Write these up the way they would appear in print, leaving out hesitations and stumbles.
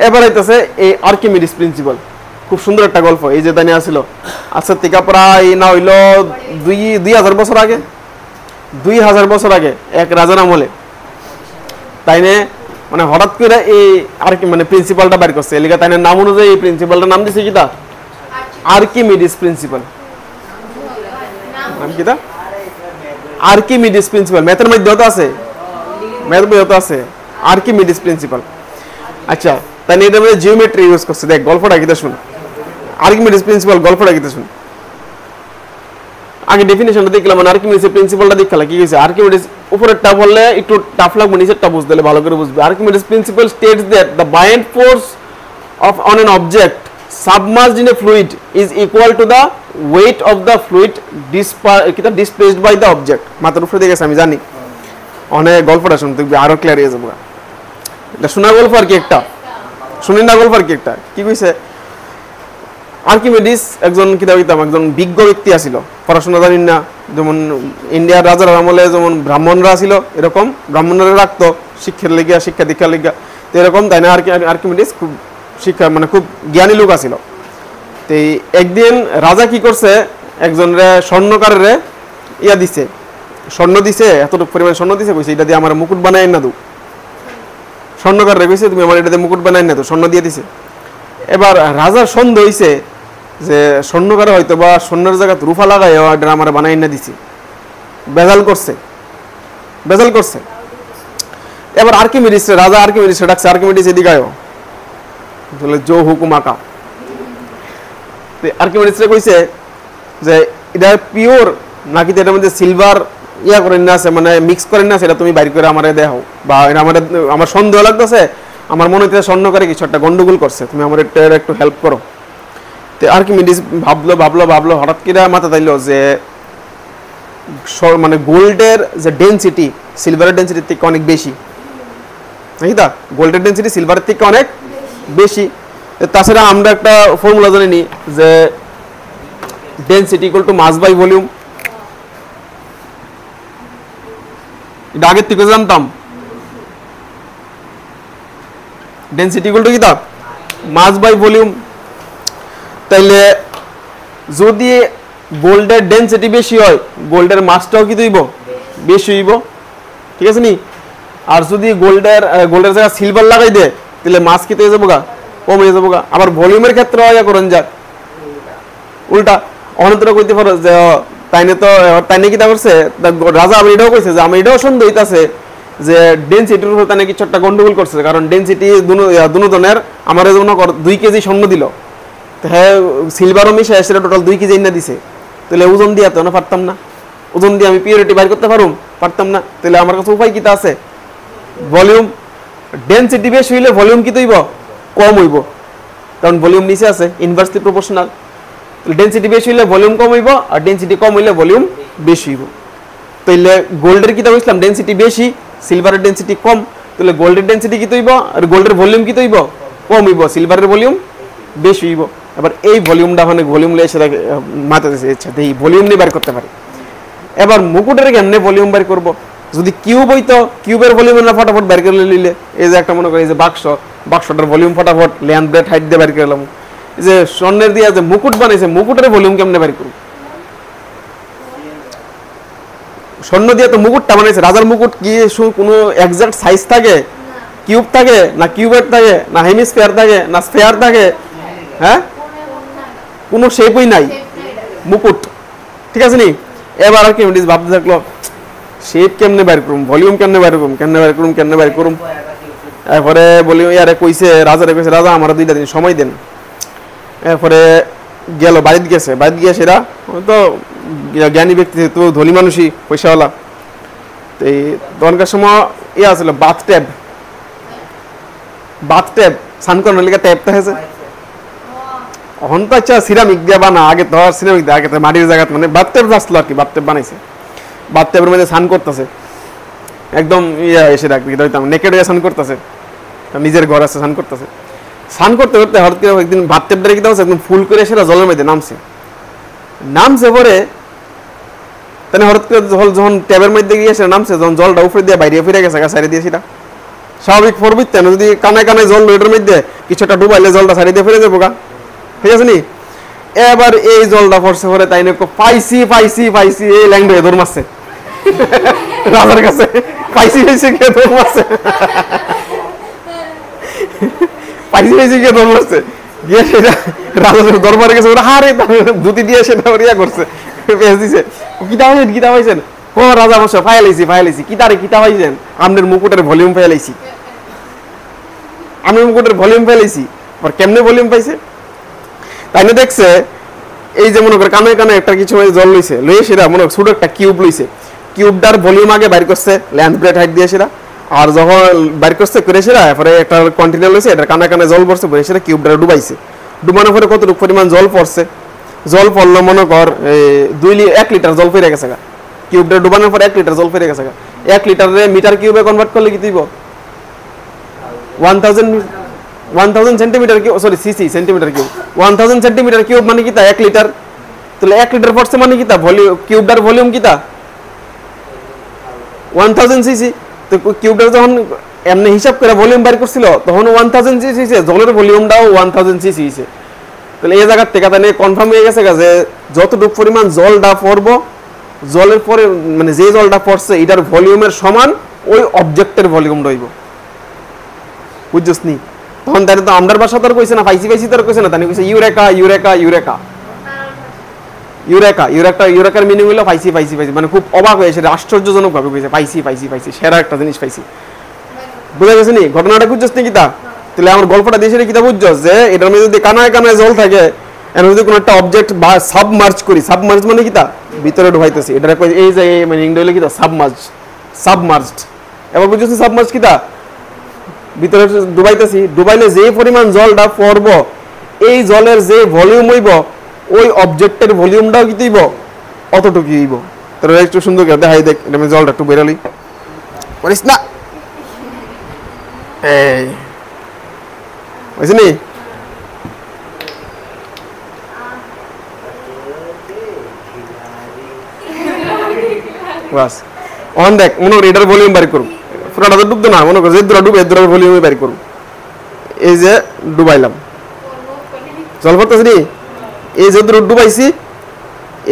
এবার হইতেছে এই আর্কিমিডিস প্রিন্সিপাল, খুব সুন্দর একটা গল্প। এই যে দানি আসিল আচ্ছা থেকে প্রায় না হইল 2000 বছর আগে, 2000 বছর আগে এক রাজার আমলে তাইনে মানে হঠাৎ করে এই আর কি মানে প্রিন্সিপালটা বের করছে, এলিগা তাইনের নাম অনুযায়ী এই প্রিন্সিপালটার নাম দিছে কিটা আর্কিমিডিস প্রিন্সিপাল। নাম কিটা আর্কিমিডিস প্রিন্সিপাল। ম্যাথের মধ্যে তো আছে, ম্যাথ বইতে আছে আর্কিমিডিস প্রিন্সিপাল। আচ্ছা তাই এটা মধ্যে জিওমেট্রি ইউজ করছে। দেখ গল্পটা কিটা শুন, আর্কিমিডিস প্রিন্সিপাল গল্পটা কিটা শুন। আগে ডেফিনিশনটা দেখলাম, মানে আর্কিমিডিস প্রিন্সিপালটা দেখলা কি হইছে। আর্কিমিডিস উপরেরটা বললে একটু টাফ লাগবে, নিচেরটা বুঝতে হলে ভালো করে বুঝবে। Archimedes principle states that the buoyant force of on an object submerged in a fluid is equal to the weight of the fluid displaced by the object। মাথার উপরে দেখেছি আমি জানি, অনেক গল্পটা শুনতে আরো ক্লিয়ার হয়ে যাবো। এটা শোনা গল্প আর কি একটা, শুনি না গল্প আর কি একটা। কি কইছে আর্কিমিডিস একজন কি দাবিতাম একজন বিজ্ঞ ব্যক্তি আছিল, পড়াশোনা জানেন না। যেমন ইন্ডিয়ার রাজার আমলে যেমন ব্রাহ্মণরা ছিল, এরকম ব্রাহ্মণরা রাখতো শিক্ষার লিগা, শিক্ষা দীক্ষার লিগা। তো এরকম তাই না আর্কিমিডিস খুব শিক্ষা মানে খুব জ্ঞানী লোক আছিল। তো একদিন রাজা কি করছে, একজন স্বর্ণকারের ইয়া দিছে, স্বর্ণ দিছে, এতটুকু পরিমাণে স্বর্ণ দিছে, কইছে এটা দিয়ে আমার মুকুট বানাই না দু। স্বর্ণকার কইছে তুমি আমার এটা দিয়ে মুকুট বানাই না তো, স্বর্ণ দিয়ে দিছে। এবার রাজার সন্দেহ হইছে যে স্বর্ণকার হয়তো বা স্বর্ণের জায়গায় রূপা লাগাই এটা আমার বানাই না দিছে, বেজাল করছে, বেজাল করছে। এবার আর্কিমিডিস রাজা আর্কিমিডিস ডাকছে, আর্কিমিডিস এদিকে আয়ো, বলে জো হুকুম আকা। আর্কিমিডিস কইছে যে এটা পিওর নাকি এটার মধ্যে সিলভার ইয়া করেন না আছে, মানে মিক্স করেন না, সেটা তুমি বাইর করে আমারে দেখাও। বা এটা আমার সন্দেহ লাগতেছে, আমার মনে হচ্ছে স্বর্ণকারে কিছু একটা গন্ডগোল করছে, তুমি আমার একটু হেল্প করো। তো আর্কিমিডিস ভাবলো হঠাৎ করে মাথা তাইলো যে মানে গোল্ডের যে ডেন্সিটি সিলভারের ডেন্সিটির থেকে অনেক বেশি, নাকি তা গোল্ডের ডেন্সিটি সিলভারের থেকে অনেক বেশি। তাছাড়া আমরা একটা ফর্মুলা জানি নি যে density equal to mass by volume, এটা আগের থেকে জানতাম। ডেন্সিটি ইকুয়াল টু কি তা মাস বাই ভলিউম। তাইলে যদি গোল্ডের ডেন্সিটি বেশি হয়, গোল্ডের মাসটাও কি হইব বেশি হইব, ঠিক আছে নি। আর যদি গোল্ডের জায়গায় সিলভার লাগাই দেয়, তাহলে মাস কি হয়ে যাবো গা, কম হয়ে যাবো গা। আবার ভলিউমের ক্ষেত্রে ইয়া করেন যাক উল্টা অনন্তরা কইতে পারো যে তাইনে কি করছে রাজা, আমি এটাও কইছে যে আমি এটাও সন্দেহ হইতাছে যে ডেন্সিটির উপর তাই কিছু একটা গন্ডগোল করছে, কারণ ডেন্সিটি দুজনের আমার 2 কেজি স্বর্ণ দিল, হ্যাঁ সিলভারও মিশে সেটা টোটাল 2 কেজি না দিছে। তাহলে ওজন দিয়ে তো না পারতাম না, ওজন দিয়ে আমি পিওরিটি বাইর করতে পারতাম না। তাহলে আমার কাছে উপায় কিটা আছে, ভলিউম ডেন্সিটি বেশি হইলে ভলিউম কি হইব কম হইব, কারণ ভলিউম নিচে আছে, ইনভার্সলি প্রপোর্শনাল। ডেন্সিটি বেশি হইলে ভলিউম কম হইব, আর ডেন্সিটি কম হইলে ভলিউম বেশি হইব। তাইলে গোল্ডের কিতা বুঝলাম ডেন্সিটি বেশি, সিলভারের ডেন্সিটি কম। তাহলে গোল্ডের ডেন্সিটি কি হইব আর গোল্ডের ভলিউম কি হইব কম হইব, সিলভারের ভলিউম বেশি হইব। এবার এই ভলিউমটা মানে ভলিউম লিয়ে সেটা মাথা দিয়েছে, ইচ্ছা এই ভলিউম নিয়ে বের করতে পারি। এবার মুকুটের কেমনে ভলিউম বের করব, যদি কিউব হইতো কিউবের ভলিউম না ফটাফট বের করে নিলে, এই যে একটা মনে করি যে বাক্সটার ভলিউম ফটাফট লেন্থ ব্রেডথ হাইট দিয়ে বের করে নিলাম। এই যে স্বর্ণের দিয়ে যে মুকুট বানাইছে, মুকুটের ভলিউম কেমনে বের করব, স্বর্ণ দিয়ে তো মুকুটটা বানাইছে, রাজার মুকুট কি কোনো এক্সাক্ট সাইজ থাকে, কিউব থাকে না কিউবের থাকে না হেমিস্ফিয়ার থাকে না স্ফিয়ার থাকে, হ্যাঁ কোনো শেপই নাই মুকুট, ঠিক আছে নি। এবার আর কি ভাবতে থাকলো শেপ কেমনে বের করুম, ভলিউম কেমনে বের করুম। এরপরে ভলিউম ইয়ারে কইছে রাজারে কইছে রাজা আমার 2 দিন সময় দেন। এরপরে গেল বাড়িতে গেছে, বাড়িতে গিয়ে সেরা তো জ্ঞানী ব্যক্তি, তো ধনী মানুষই পয়সাওয়ালা। তো এই তখনকার সময় ইয়ে আসলে বাথট্যাব স্নান করানোর লিগে ট্যাব হয়েছে। এখন তো আচ্ছা সিরামিক দিয়ে বানা, আগে তো সিরামিক দিয়ে, আগে তো মাটির জায়গা মানে বাথট্যাব আসলো আর কি, বাথট্যাব বানাইছে। বাথট্যাবের মধ্যে স্নান করতেছে, একদম ইয়া এসে রাখবি নেকেড হয়ে স্নান করতেছে, নিজের ঘর আছে স্নান করতেছে। স্নান করতে করতে হঠাৎ করে একদিন বাথট্যাবটা রেখে দেওয়া একদম ফুল করে সেটা জলের মধ্যে নামছে পরে তাহলে হঠাৎ করে যখন ট্যাবের মধ্যে গিয়ে সেটা নামছে, যখন জলটা উপরে দিয়ে বাইরে ফিরে গেছে সাইডে দিয়ে সেটা স্বাভাবিক ফরবিতে যদি কানায় কানায় জল এটার মধ্যে কিছুটা ডুবাইলে জলটা ছাড়ি দিয়ে ফেলে যাবো গা, ঠিক আছে নি? এবার এই জলটা পড়ছে পরে তাই পাইছি পাইছি পাইছি এই ল্যাংডে দৌড় মারছে রাজার কাছে, পাইছি পাইছি কে দৌড় মারছে, পাইছি পাইছি কে দৌড় মারছে, গিয়ে সেটা রাজার দরবারে গেছে, ওরা হারে ধুতি দিয়ে সেটা ইয়া করছে, পেঁচ দিছে। কিতা পাইছেন কিতা পাইছেন? ও রাজা মশাই ফাইলাইছি কিতারে কিতা পাইছেন? আপনার মুকুটের ভলিউম ফাইলাইছি, আমি মুকুটের ভলিউম ফাইলাইছি। আর কেমনে ভলিউম পাইছে? তাই না দেখছে এই যে মনে করে কানে কানে একটা কিছু জল লইছে, লইয়ে সেটা মনে ছোট একটা কিউব লইছে, কিউবটার ভলিউম আগে বাইর করছে ল্যান্ড ব্রেড হাইট দিয়ে সেটা, আর যখন বাইর করছে করে সেটা এরপরে একটা কন্টেনার লইছে, এটা কানে কানে জল পড়ছে, পরে সেটা কিউবটা ডুবাইছে। ডুবানোর পরে কতটুকু পরিমাণ জল পড়ছে? জল পড়লো মনে কর 1 লিটার জল ফিরে গেছে গা, কিউবটা ডুবানোর পর 1 লিটার জল ফিরে গেছে গা। 1 লিটারে মিটার কিউবে কনভার্ট করলে কি দিব? 1000 centimetre cube, sorry CC centimetre cube. 1000 centimetre cube মানে কি তা 1 লিটার। তাহলে 1 লিটার পড়ছে মানে কি তা ভলিউম, কিউবটার ভলিউম কি তা 1000 সিসি। তো কিউবটার যখন এমনি হিসাব করে ভলিউম বের করছিল তখন 1000 সিসি হইছে, জলের ভলিউমটাও 1000 সিসি হইছে। তাহলে এই জায়গা থেকে তাহলে কনফার্ম হয়ে গেছে যে যতটুকু পরিমাণ জলটা পড়বো, জলের পরে মানে যে জলটা পড়ছে এটার ভলিউমের সমান ওই অবজেক্টের ভলিউম রইব। বুঝছস নি? তখন তাই তো আমরার ভাষা তোর কইছে না, পাইছি পাইছি তোর কইছে না, তাই কইছে eureka eureka eureka eureka eureka. ইউরেকার মিনিং হলো পাইছি পাইছি পাইছি, মানে খুব অবাক হয়েছে, আশ্চর্যজনক ভাবে কইছে পাইছি পাইছি পাইছি, সেরা একটা জিনিস পাইছি। বুঝা গেছে নি? ঘটনাটা বুঝছস নি কিতা? তাহলে আমার গল্পটা দিয়ে সেটা কিতা বুঝছস যে এটার মধ্যে যদি কানায় কানায় জল থাকে, এর যদি কোনো একটা অবজেক্ট বা সাবমার্জ করি, সাবমার্জ মানে কিতা ভিতরে ঢুকাইতেছি, এটা এই যে মানে ইংরেজি হলো কিতা সাবমার্জ, সাবমার্জড। এবার বুঝছস সাবমার্জ কিতা? ভিতরে ডুবাইতেছি, ডুবাইলে যে পরিমাণ জলটা পড়ব এই জলের যে ভলিউম হইব ওই অবজেক্টের ভলিউমটাও কি দিব অতটুকু হইব। তোর একটু সুন্দর করে দেখাই, দেখ এটা আমি জলটা একটু বেরালি করিস না, এই বুঝছি নি? বাস অন দেখ মনে করি এটার ভলিউম বাড়ি করুন, পুরাটা তো ডুবতো না, মনে করো যে দুরা ডুবে দুরার ভলিউমে বাড়ি করুন। এই যে ডুবাইলাম জল পড়তেছে নি, এই যে দূর ডুবাইছি,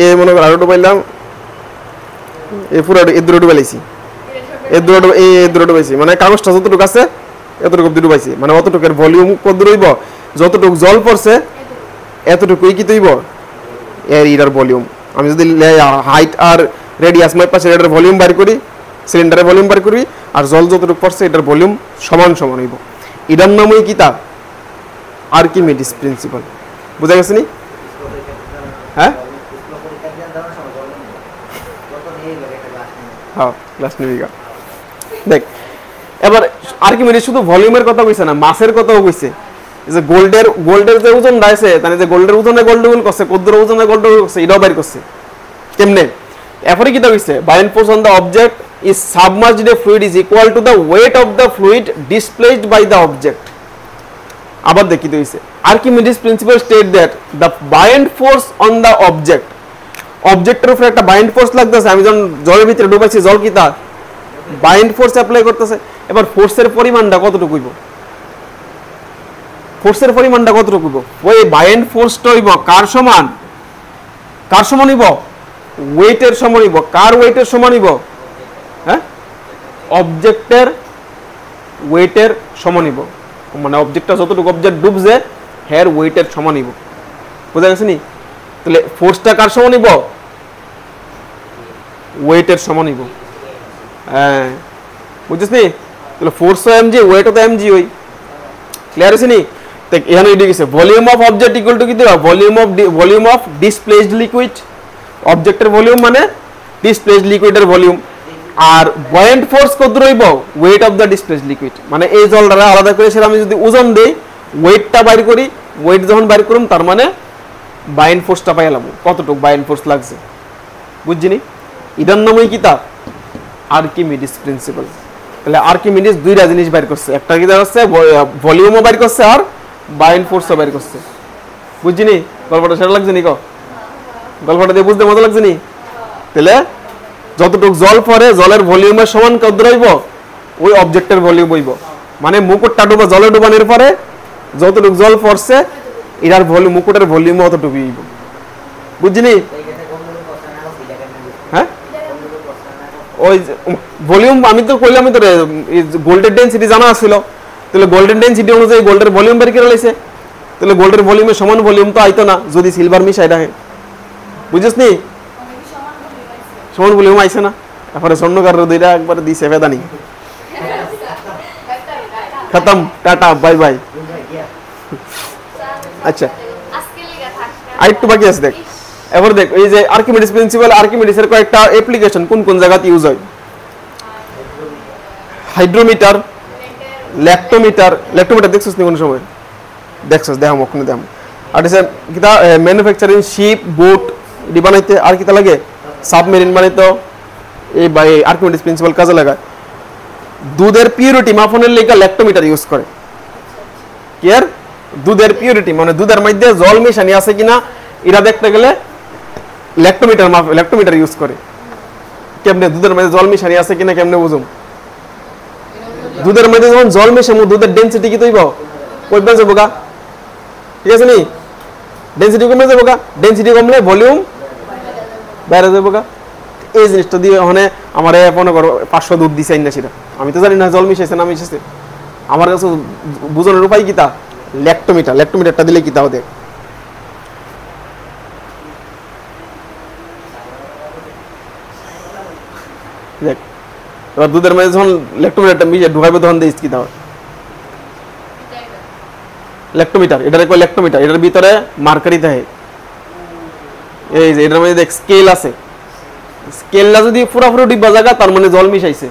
এ মনে করো আরো ডুবাইলাম, এই পুরো এ দূরে ডুবাইছি, এ দূরে ডুবাইছি, মানে কাগজটা যতটুকু আছে এতটুকু ডুবাইছি, মানে অতটুকুর ভলিউম কত রইব, যতটুকু জল পড়ছে এতটুকুই কি তৈব এর ইটার ভলিউম। আমি যদি হাইট আর রেডিয়াস মাইপা এটার ভলিউম বার করি, সিলিন্ডারের ভলিউম বার করি, আর জল যতটুকু পড়ছে এটার ভলিউম সমান সমান হইব। এটার নামই কি তা আর্কিমিডিস প্রিন্সিপাল। বুঝা গেছে নি? হ্যাঁ হ্যাঁ ক্লাস নিবিকা। দেখ এবার আর্কিমিডিস শুধু ভলিউমের কথা কইছে না, মাসের কথাও কইছে। যে গোল্ডের যে ওজনটা আছে, তাহলে যে গোল্ডের ওজনে গোল্ডগুল করছে, কদ্দুর ওজনে গোল্ডগুল করছে, এটাও বাইর করছে। কেমনে? এরপরে কি কইছে? Buoyant force on the object is submerged fluid is equal to the weight of the fluid displaced by the object. আবার দেখি তো হইছে Archimedes principal state that the buoyant force on the object, অবজেক্টের উপরে একটা বায়ান্ট ফোর্স লাগতেছে, আমি যখন জলের ভিতরে ডুবাইছি জল কি তা বায়ান্ট ফোর্স অ্যাপ্লাই করতেছে। এবার ফোর্সের পরিমাণটা কতটুকু হইব? ফোর্সের পরিমাণটা কতটুকু হইব? ওই বায়ান্ট ফোর্সটা হইব কার সমান? কার সমান হইব? ওয়েটের সমান হইব। কার ওয়েটের সমান হইব? হ্যাঁ অবজেক্টের ওয়েটের সমান হইব, মানে অবজেক্টটা যতটুকু অবজেক্ট ডুবছে হের ওয়েটের সমান হইব। বুঝা গেছে নি? তাহলে ফোর্সটা কার সমান হইব? ওয়েটের সমান হইব। হ্যাঁ বুঝছিস নি? তাহলে ফোর্স এমজি, ওয়েট তো এমজি হই। ক্লিয়ার আছে নি? তো এখানে এটি গেছে volume of object equal to কি দেবা? Volume of displaced liquid. অবজেক্টের ভলিউম মানে ডিসপ্লেসড লিকুইডের ভলিউম। আর বয়েন্ট ফোর্স কত রইব? Weight of the displaced liquid. মানে এই জলটা আলাদা করে সেটা আমি যদি ওজন দেই, ওয়েটটা বাইর করি, ওয়েট যখন বাইর করুম তার মানে বায়েন্ট ফোর্সটা পাইলাম, কতটুকু বায়েন্ট ফোর্স লাগছে। বুঝছিনি? এটার নামই কি তা আর্কিমিডিস প্রিন্সিপাল। তাহলে আর্কিমিডিস দুইটা জিনিস বাইর করছে, একটা কি হচ্ছে ভলিউমও বাইর করছে আর বায়েন্ট ফোর্সও বাইর করছে। বুঝছিনি? গল্পটা সেটা লাগছে নি? গল্পটা দিয়ে বুঝতে মজা লাগছে নি? তাহলে যতটুকু জল পরে জলের ভলিউমের সমান কত রইব? ওই অবজেক্টের ভলিউম হইব। মানে মুকুটটা ডুবা জলে ডুবানোর পরে যতটুকু জল পড়ছে এটার ভলিউম মুকুটের ভলিউম অতটুকু বুঝলি? হ্যাঁ ওই ভলিউম আমি তো কইলামই তো গোল্ডের ডেনসিটি জানা ছিল, তাহলে গোল্ডেন ডেনসিটি অনুযায়ী গোল্ডের ভলিউম বের করে লাইছে, তাহলে গোল্ডের ভলিউমের সমান ভলিউম তো আইতো না যদি সিলভার মিশাই রাখে, বুঝছিস নি? সমান ভলিউম আইছে না, তারপরে স্বর্ণকার দুইটা একবার দিছে বেদানি খতম, টাটা বাই বাই। আচ্ছা আরেকটু বাকি আছে দেখ, এবার দেখ এই যে আর্কিমিডিস প্রিন্সিপাল, আর্কিমিডিসের কয়েকটা অ্যাপ্লিকেশন কোন কোন জায়গাতে ইউজ হয়। হাইড্রোমিটার, ল্যাক্টোমিটার, ল্যাক্টোমিটার দেখছিস নি কোন সময়? দেখছিস, দেখাম ওখানে দেখাম। আর এসে কিতা ম্যানুফ্যাকচারিং শিপ বোট এটি বানাইতে, আর কিতা লাগে সাবমেরিন বানাইতে এই বা আর্কিমিডিস প্রিন্সিপাল কাজে লাগায়। দুধের পিউরিটি মাপনের লেগে ল্যাক্টোমিটার ইউজ করে। কি আর দুধের পিউরিটি মানে দুধের মধ্যে জল মিশানি আছে কিনা এরা দেখতে গেলে ল্যাক্টোমিটার ইউজ করে। কেমনে দুধের মধ্যে জল মিশানি আছে কিনা কেমনে বুঝুম? দুধের মধ্যে যখন জল মিশামু দুধের ডেনসিটি কি তৈব কইবে যাবো গা, ঠিক আছে নি? ডেনসিটি কমে যাবো গা, ডেনসিটি কমলে ভলিউম বাইরে যাবো গা। এই জিনিসটা দিয়ে ওখানে আমার মনে করো 500 দুধ দিছে না, সেটা আমি তো জানি না জল মিশাইছে না মিশাইছে, আমার কাছে বুঝানোর উপায় কিতা ল্যাক্টোমিটার, ল্যাক্টোমিটারটা দিলে কিতা দেখ দেখ এবার দুধের মধ্যে যখন ল্যাক্টোমিটারটা মিশে ঢুকাইবে তখন দেখিস কিতা হয়। ল্যাক্টোমিটার এটারে কয় ল্যাক্টোমিটার, এটার ভিতরে মার্কারি থাকে, এই যে এটার মধ্যে দেখ স্কেল আছে, স্কেলটা যদি পুরাপুরি ডিব্বা জায়গা তার মানে জল মিশাইছে,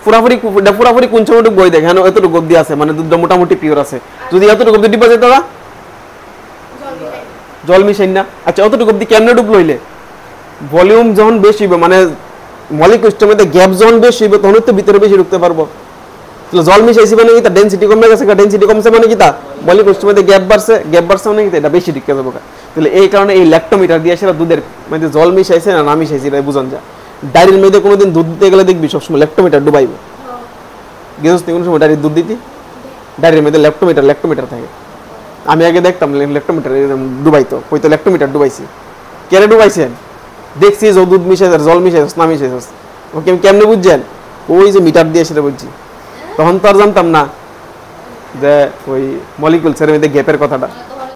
পুরাপুরি কোন সময়টুকু বই দেখ হ্যাঁ এতটুকু অব্দি আছে মানে দুধটা মোটামুটি পিওর আছে, যদি এতটুকু অব্দি ডিব্বা যেত জল মিশাই না। আচ্ছা অতটুকু অব্দি কেমনে ডুব লইলে ভলিউম যখন বেশি হবে মানে মলিকিউলসটার মধ্যে গ্যাপ যখন বেশি হবে তখন তো ভিতরে বেশি ঢুকতে পারবো, তাহলে জল মিশাইছি মানে কি তা ডেনসিটি কমে গেছে, ডেনসিটি কমছে মানে কি তা মলিকিউলসটার মধ্যে গ্যাপ বাড়ছে মানে কি এটা বেশি ঢুকে যাবো। তাহলে এই কারণে এই ল্যাক্টোমিটার দিয়ে সেটা দুধের মধ্যে জল মিশাইছে না না মিশাইছে এটা বুঝান যায়। ডায়েরির মধ্যে কোনোদিন দুধ দিতে গেলে দেখবি সবসময় ল্যাক্টোমিটার ডুবাইবে, গেছিস কোন সময় ডায়েরির দুধ দিতি ডায়েরির মধ্যে ল্যাক্টোমিটার থাকে। আমি আগে দেখতাম ল্যাক্টোমিটার ডুবাইতো, ওই তো ল্যাক্টোমিটার ডুবাইছি, কেন ডুবাইছেন দেখছি যে দুধ মিশাইছে জল মিশাইছ না মিশাইছ, ওকে আমি কেমনে বুঝছেন? ওই যে মিটার দিয়ে সেটা বুঝছি, তখন তো আর জানতাম না যে ওই মলিকিউলসের মধ্যে গ্যাপের কথাটা।